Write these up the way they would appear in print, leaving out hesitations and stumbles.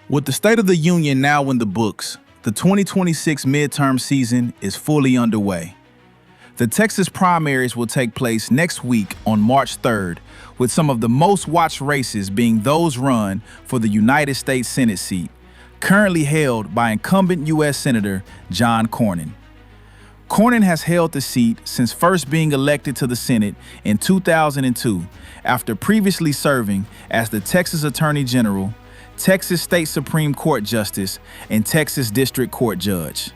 With the State of the Union now in the books, the 2026 midterm season is fully underway. The Texas primaries will take place next week on March 3rd, with some of the most watched races being those run for the United States Senate seat, currently held by incumbent U.S. Senator John Cornyn. Cornyn has held the seat since first being elected to the Senate in 2002, after previously serving as the Texas Attorney General, Texas State Supreme Court Justice, and Texas District Court Judge.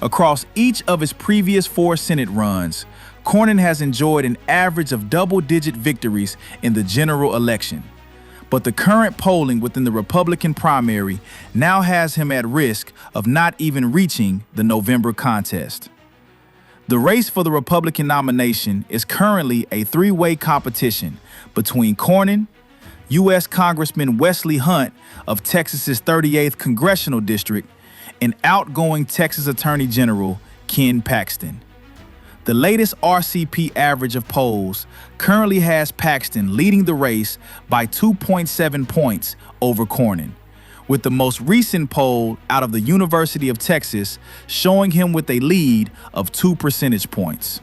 Across each of his previous 4 Senate runs, Cornyn has enjoyed an average of double-digit victories in the general election. But the current polling within the Republican primary now has him at risk of not even reaching the November contest. The race for the Republican nomination is currently a 3-way competition between Cornyn, U.S. Congressman Wesley Hunt of Texas's 38th Congressional District, and outgoing Texas Attorney General Ken Paxton. The latest RCP average of polls currently has Paxton leading the race by 2.7 points over Cornyn, with the most recent poll out of the University of Texas showing him with a lead of 2 percentage points.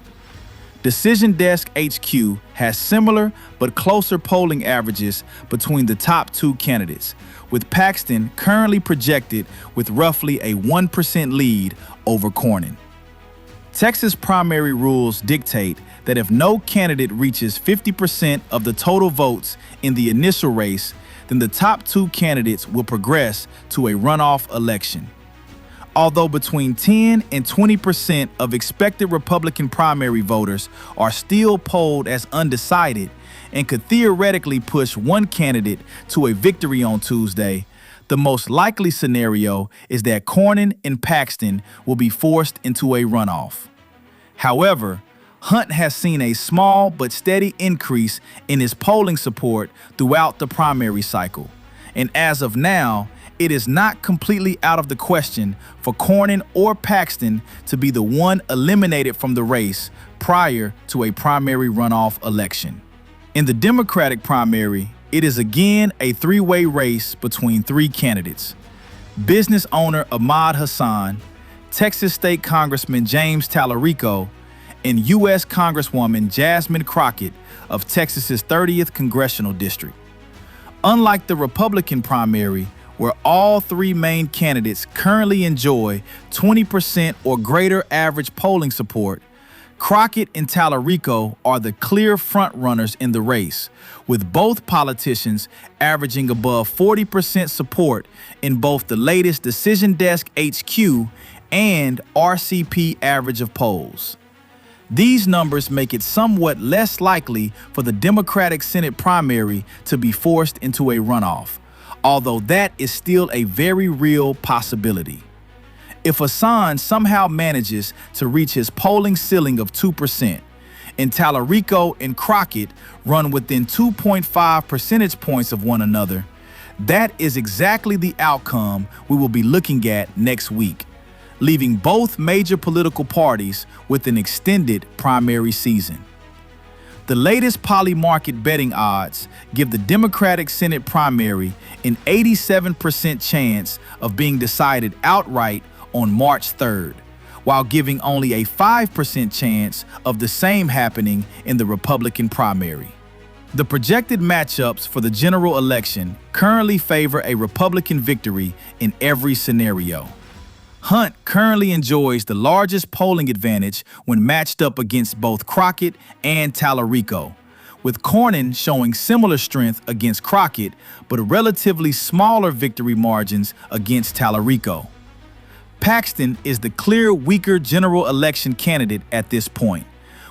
Decision Desk HQ has similar but closer polling averages between the top 2 candidates, with Paxton currently projected with roughly a 1% lead over Cornyn. Texas primary rules dictate that if no candidate reaches 50% of the total votes in the initial race, then the top 2 candidates will progress to a runoff election. Although between 10 and 20% of expected Republican primary voters are still polled as undecided and could theoretically push one candidate to a victory on Tuesday, the most likely scenario is that Cornyn and Paxton will be forced into a runoff. However, Hunt has seen a small but steady increase in his polling support throughout the primary cycle, and as of now, it is not completely out of the question for Cornyn or Paxton to be the one eliminated from the race prior to a primary runoff election. In the Democratic primary, it is again a 3-way race between 3 candidates: business owner Ahmad Hassan, Texas State Congressman James Tallarico, and U.S. Congresswoman Jasmine Crockett of Texas's 30th Congressional District. Unlike the Republican primary, where all 3 main candidates currently enjoy 20% or greater average polling support, Crockett and Tallarico are the clear frontrunners in the race, with both politicians averaging above 40% support in both the latest Decision Desk HQ and RCP average of polls. These numbers make it somewhat less likely for the Democratic Senate primary to be forced into a runoff, although that is still a very real possibility. If Hassan somehow manages to reach his polling ceiling of 2%, and Tallarico and Crockett run within 2.5 percentage points of one another, that is exactly the outcome we will be looking at next week, leaving both major political parties with an extended primary season. The latest poly-market betting odds give the Democratic Senate primary an 87% chance of being decided outright on March 3rd, while giving only a 5% chance of the same happening in the Republican primary. The projected matchups for the general election currently favor a Republican victory in every scenario. Hunt currently enjoys the largest polling advantage when matched up against both Crockett and Tallarico, with Cornyn showing similar strength against Crockett but relatively smaller victory margins against Tallarico. Paxton is the clear weaker general election candidate at this point,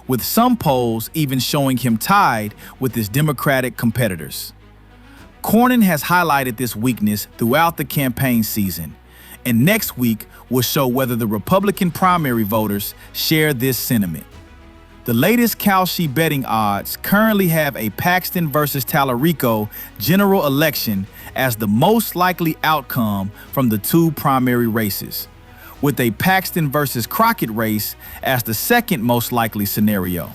with some polls even showing him tied with his Democratic competitors. Cornyn has highlighted this weakness throughout the campaign season, and next week will show whether the Republican primary voters share this sentiment. The latest Kalshi betting odds currently have a Paxton versus Tallarico general election as the most likely outcome from the 2 primary races, with a Paxton versus Crockett race as the second most likely scenario.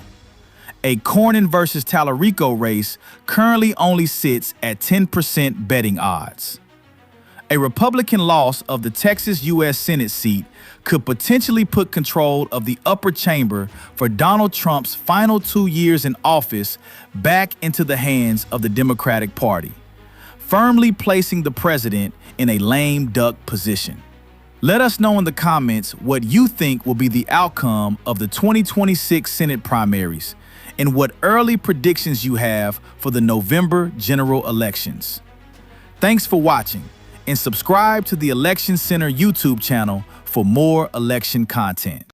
A Cornyn versus Tallarico race currently only sits at 10% betting odds. A Republican loss of the Texas U.S. Senate seat could potentially put control of the upper chamber for Donald Trump's final 2 years in office back into the hands of the Democratic Party, firmly placing the president in a lame duck position. Let us know in the comments what you think will be the outcome of the 2026 Senate primaries and what early predictions you have for the November general elections. Thanks for watching, and subscribe to the Election Center YouTube channel for more election content.